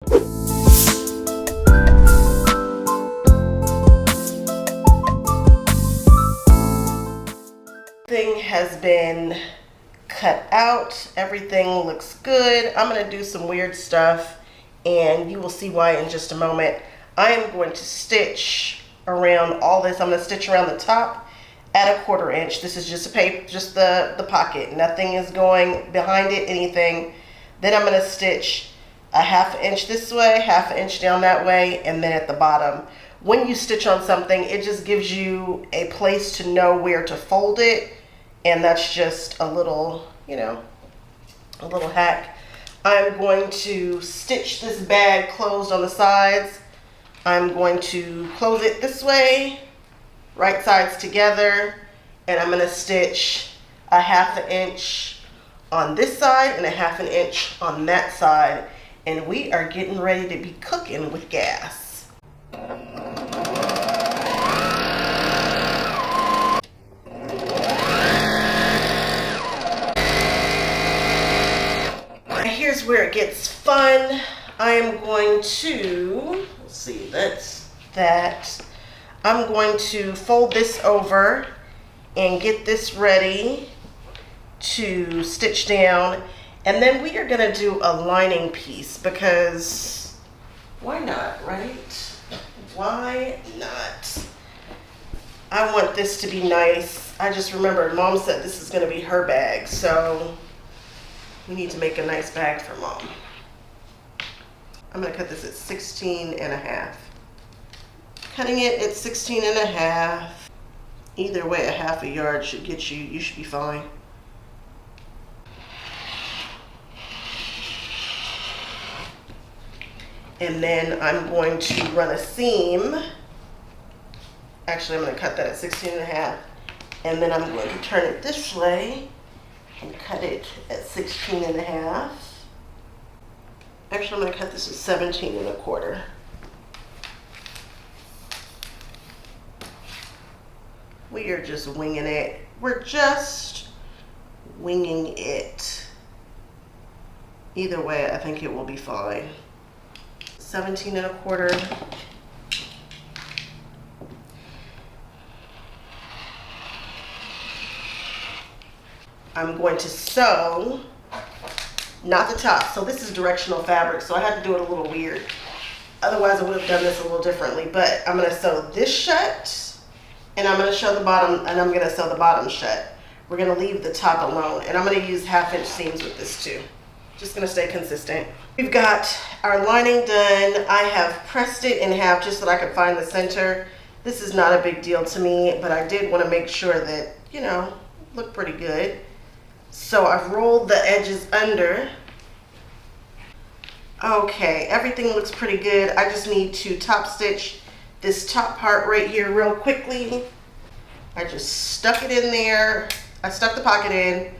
Everything has been cut out. Everything looks good. I'm going to do some weird stuff and you will see why in just a moment. I am going to stitch around all this. I'm going to stitch around the top at 1/4 inch. This is just a paper, just the pocket. Nothing is going behind it, anything. Then I'm going to stitch a 1/2 inch this way, 1/2 inch down that way, and then at the bottom. When you stitch on something, it just gives you a place to know where to fold it. And that's just a little, you know, a little hack. I'm going to stitch this bag closed on the sides. I'm going to close it this way, right sides together, and I'm going to stitch a 1/2 inch on this side and a 1/2 inch on that side. And we are getting ready to be cooking with gas. Here's where it gets fun. I am going to, let's see, that's that. I'm going to fold this over and get this ready to stitch down. And then we are gonna do a lining piece because why not, right? Why not? I want this to be nice. I just remembered Mom said this is gonna be her bag, so we need to make a nice bag for Mom. I'm gonna cut this at 16.5. Cutting it at 16.5. Either way, a 1/2 yard should get you, you should be fine. And then I'm going to run a seam. Actually, I'm gonna cut that at 16.5. And then I'm going to turn it this way and cut it at 16.5. Actually, I'm going to cut this at 17.25. We are just winging it. We're just winging it. Either way, I think it will be fine. 17.25. I'm going to sew, not the top. So this is directional fabric, so I had to do it a little weird. Otherwise, I would have done this a little differently. But I'm going to sew this shut, and I'm going to sew the bottom, and I'm going to sew the bottom shut. We're going to leave the top alone, and I'm going to use 1/2 inch seams with this too. Just going to stay consistent. We've got our lining done. I have pressed it in half just so that I could find the center. This is not a big deal to me, but I did want to make sure that, you know, looked pretty good. So I've rolled the edges under. Okay, everything looks pretty good. I just need to top stitch this top part right here real quickly. I just stuck it in there. I stuck the pocket in,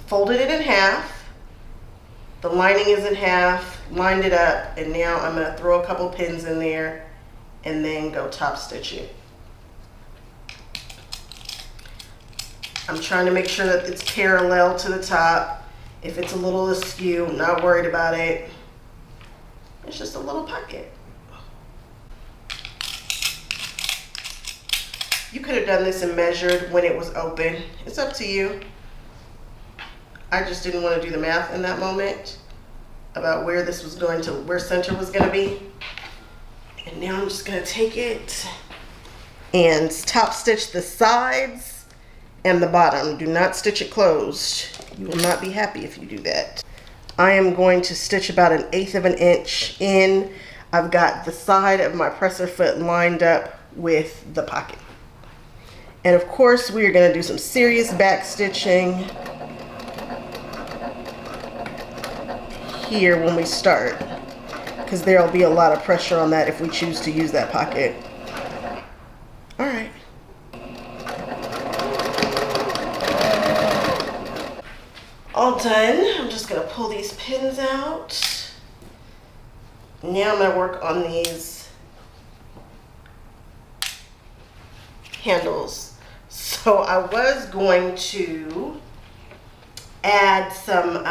folded it in half. The lining is in half, lined it up, and now I'm gonna throw a couple pins in there and then go top stitch it. I'm trying to make sure that it's parallel to the top. If it's a little askew, I'm not worried about it. It's just a little pocket. You could have done this and measured when it was open. It's up to you. I just didn't want to do the math in that moment about where this was going to, where center was going to be. And now I'm just going to take it and top stitch the sides and the bottom. Do not stitch it closed. You will not be happy if you do that. I am going to stitch about 1/8 inch in. I've got the side of my presser foot lined up with the pocket. And of course, we are going to do some serious back stitching here when we start, because there will be a lot of pressure on that if we choose to use that pocket. All right. All done. I'm just going to pull these pins out. Now I'm going to work on these handles. So I was going to add some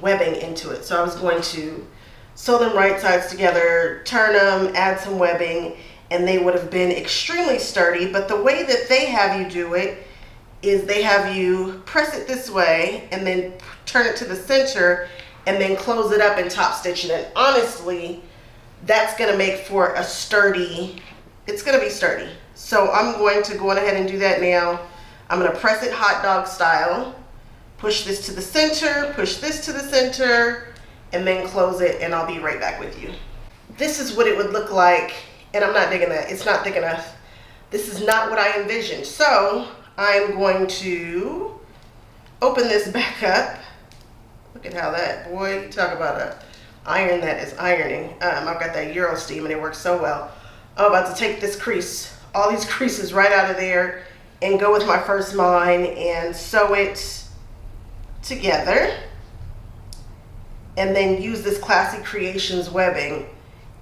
webbing into it. So I was going to sew them right sides together, turn them, add some webbing, and they would have been extremely sturdy. But the way that they have you do it is they have you press it this way and then turn it to the center and then close it up and top stitch it. And honestly, that's gonna make for a sturdy, it's gonna be sturdy. So I'm going to go on ahead and do that now. I'm gonna press it hot dog style, push this to the center, push this to the center, and then close it, and I'll be right back with you. This is what it would look like, and I'm not digging that, it's not thick enough. This is not what I envisioned. So I'm going to open this back up. Look at how that, boy, you talk about a iron that is ironing. I've got that Euro steam and it works so well. I'm about to take this crease, all these creases right out of there, and go with my first line and sew it together. And then use this Classy Creations webbing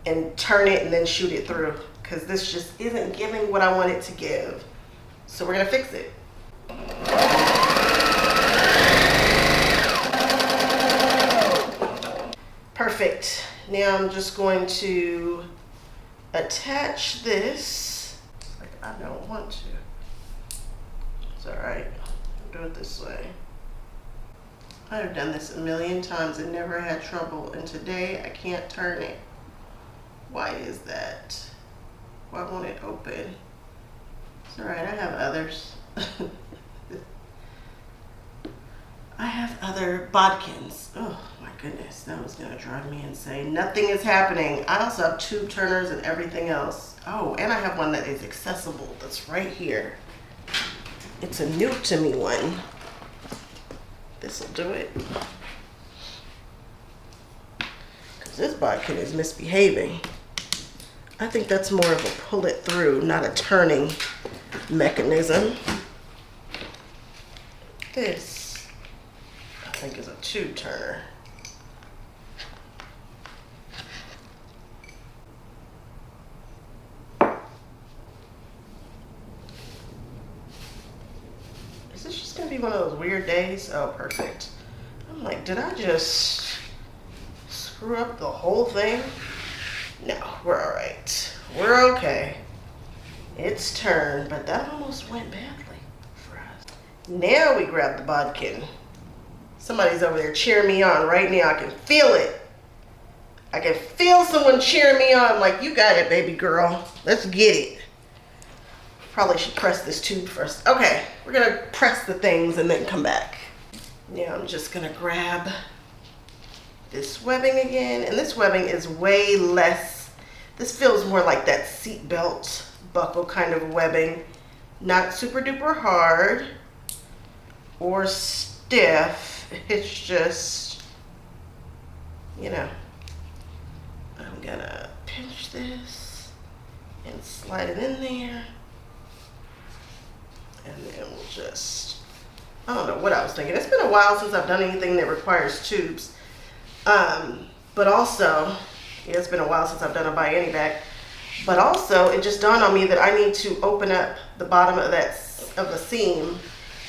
and turn it and then shoot it through, because this just isn't giving what I want it to give. So we're gonna fix it. Perfect. Now I'm just going to attach this. Like, I don't want to. It's all right. I'll do it this way. I've done this a million times and never had trouble, and today I can't turn it. Why is that? Why won't it open? It's all right, I have others. I have other bodkins. Oh my goodness, that was gonna drive me insane. Nothing is happening. I also have tube turners and everything else. Oh, and I have one that is accessible, that's right here. It's a new to me one. This'll do it. Because this bodkin is misbehaving. I think that's more of a pull it through, not a turning mechanism. This, I think, is a tube turner. Is this just gonna be one of those weird days? Oh, perfect. I'm like, did I just screw up the whole thing? No, we're all right. We're okay. It's turned, but that almost went badly for us. Now we grab the bodkin. Somebody's over there cheering me on right now. I can feel it. I can feel someone cheering me on like, you got it, baby girl. Let's get it. Probably should press this tube first. Okay, we're gonna press the things and then come back. Now I'm just gonna grab this webbing again, and this webbing is way less, this feels more like that seat belt buckle kind of webbing. Not super duper hard or stiff, it's just, you know. I'm gonna pinch this and slide it in there, and then we'll just, I don't know what I was thinking. It's been a while since I've done anything that requires tubes. But also, yeah, it's been a while since I've done a buy any bag. But also, it just dawned on me that I need to open up the bottom of the seam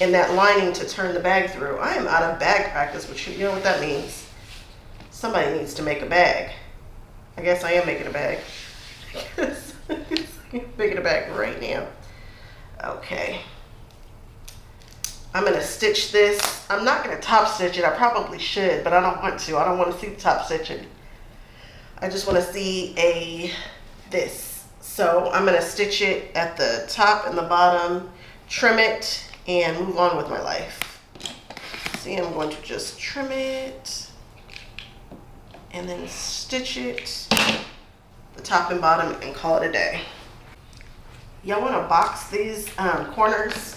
in that lining to turn the bag through. I am out of bag practice, which, you know what that means. Somebody needs to make a bag. I guess I am making a bag. I'm making a bag right now. Okay. I'm gonna stitch this. I'm not gonna top stitch it. I probably should, but I don't want to. I don't want to see the top stitching. I just want to see this. So I'm gonna stitch it at the top and the bottom, trim it, and move on with my life. See, I'm going to just trim it and then stitch it, the top and bottom, and call it a day. Y'all want to box these corners?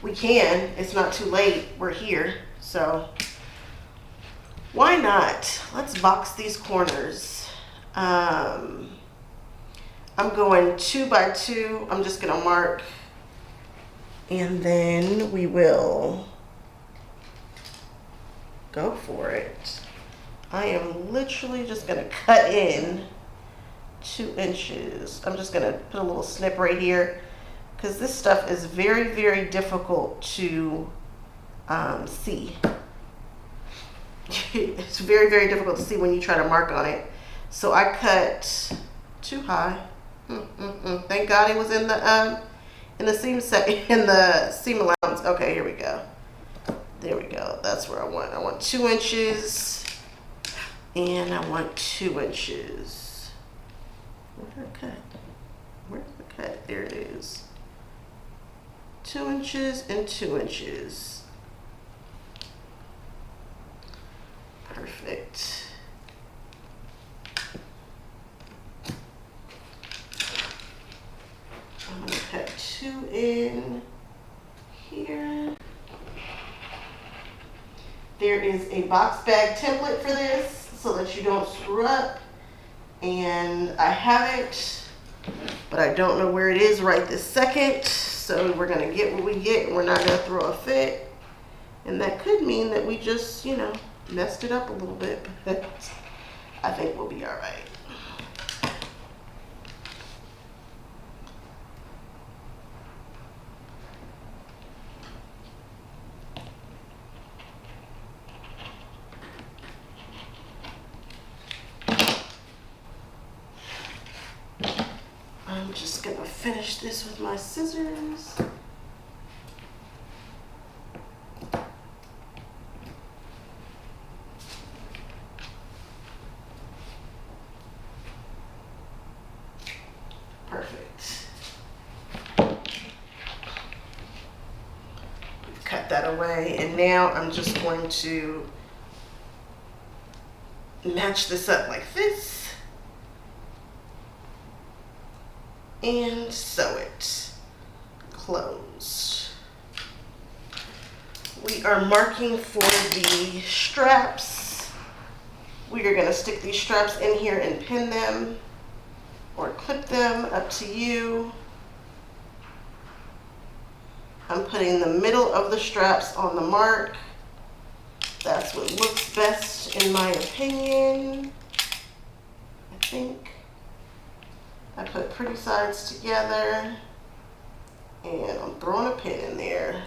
We can. It's not too late. We're here. So why not? Let's box these corners. I'm going 2 by 2. I'm just going to mark, and then we will go for it. I am literally just going to cut in 2 inches. I'm just going to put a little snip right here, because this stuff is very, very difficult to see. It's very, very difficult to see when you try to mark on it. So I cut too high. Thank God it was in the seam allowance. Okay, here we go. There we go. That's where I want. I want 2 inches, and I want 2 inches. Where did I cut? Where's the cut? There it is. 2 inches and 2 inches. Perfect. I'm going to cut 2 in here. There is a box bag template for this so that you don't screw up. And I have it, but I don't know where it is right this second. So we're going to get what we get, and we're not going to throw a fit. And that could mean that we just, you know, messed it up a little bit, but I think we'll be all right. I'm just gonna finish this with my scissors. Perfect. We've cut that away, and now I'm just going to match this up like this. And sew it closed. We are marking for the straps. We are going to stick these straps in here and pin them or clip them, up to you. I'm putting the middle of the straps on the mark. That's what looks best in my opinion, I think. I put pretty sides together, and I'm throwing a pin in there.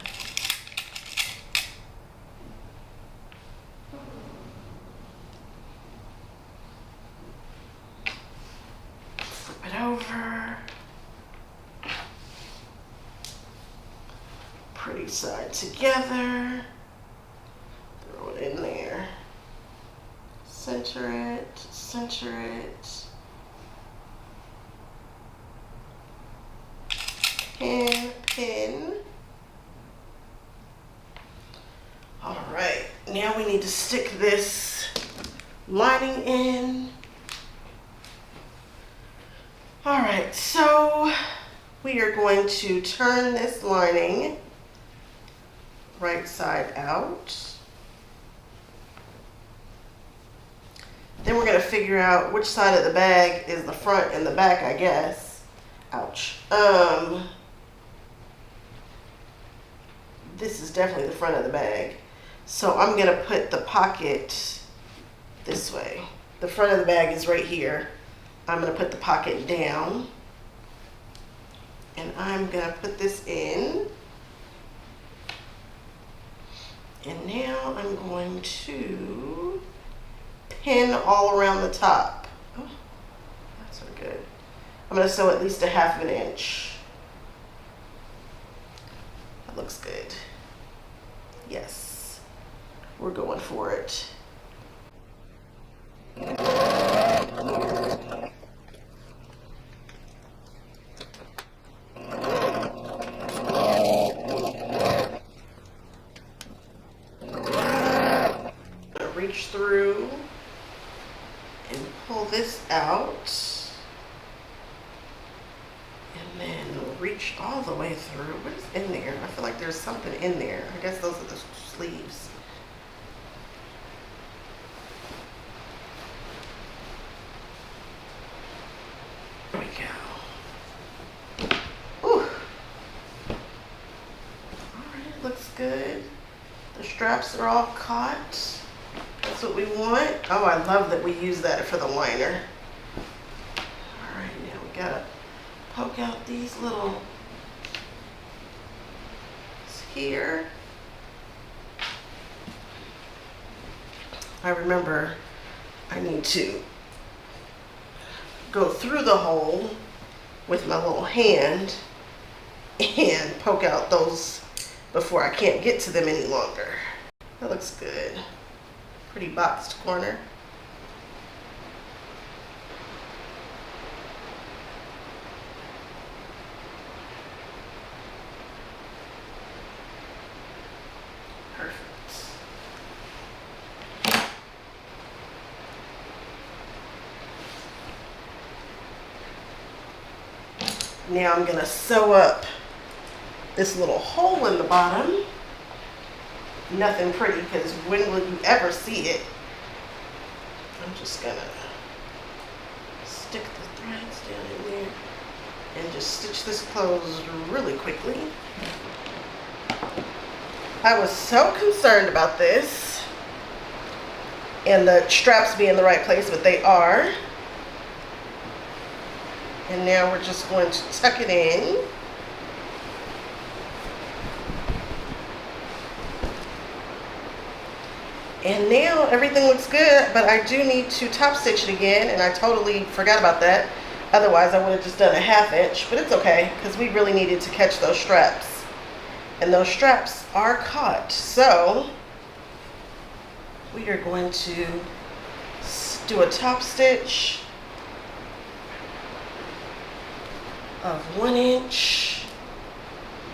Flip it over. Pretty side together. Throw it in there. Center it, center it. Pin. All right, now we need to stick this lining in. All right, so we are going to turn this lining right side out. Then we're going to figure out which side of the bag is the front and the back, I guess. Ouch. This is definitely the front of the bag. So I'm going to put the pocket this way. The front of the bag is right here. I'm going to put the pocket down. And I'm going to put this in. And now I'm going to pin all around the top. Oh, that's so good. I'm going to sew at least a ½ inch. That looks good. Yes, we're going for it. Reach through and pull this out. And then reach all the way through. What is in there? I feel like there's something in there. I guess those are the sleeves. There we go. Ooh. Alright, looks good. The straps are all caught. That's what we want. Oh, I love that we use that for the liner. Alright, now we gotta poke out these little here. I remember I need to go through the hole with my little hand and poke out those before I can't get to them any longer. That looks good. Pretty boxed corner. Perfect. Now I'm gonna sew up this little hole in the bottom. Nothing pretty, because when will you ever see it? I'm just gonna stick the threads down in there and just stitch this closed really quickly. I was so concerned about this and the straps being in the right place, but they are. And now we're just going to tuck it in. And now everything looks good, but I do need to top stitch it again, and I totally forgot about that. Otherwise, I would have just done a 1/2 inch, but it's okay, because we really needed to catch those straps. And those straps are caught. So we are going to do a top stitch of 1 inch.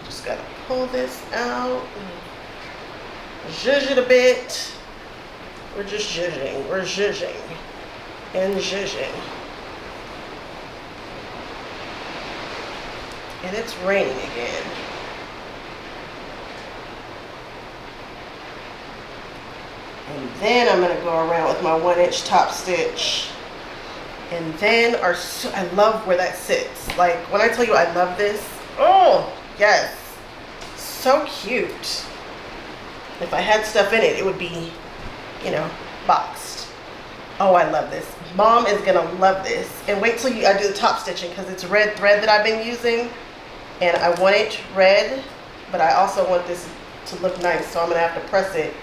Just gotta pull this out, zhuzh it a bit. We're just zhuzhing, we're zhuzhing and zhuzhing. And it's raining again. And then I'm gonna go around with my 1 inch top stitch. And then I love where that sits. Like, when I tell you I love this, oh, yes, so cute. If I had stuff in it, it would be, you know, boxed. Oh, I love this. Mom is gonna love this. And wait till I do the top stitching, because it's red thread that I've been using. And I want it red, but I also want this to look nice. So I'm gonna have to press it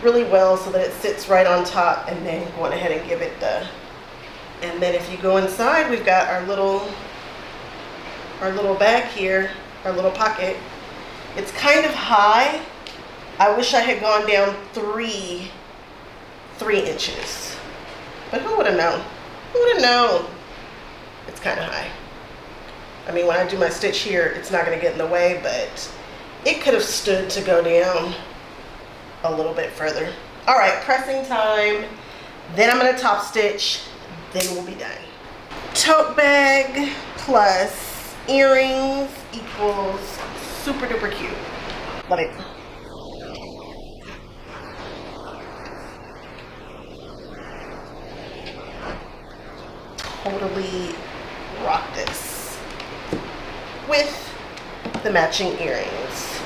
really well so that it sits right on top, and then go on ahead and give it the, and then if you go inside, we've got our little bag here, our little pocket. It's kind of high. I wish I had gone down 3 inches. But who would have known? Who would have known? It's kind of high. I mean, when I do my stitch here, it's not going to get in the way, but it could have stood to go down a little bit further. All right, pressing time. Then I'm going to top stitch. Then we'll be done. Tote bag plus earrings equals super duper cute. Love it. Totally rock this with the matching earrings.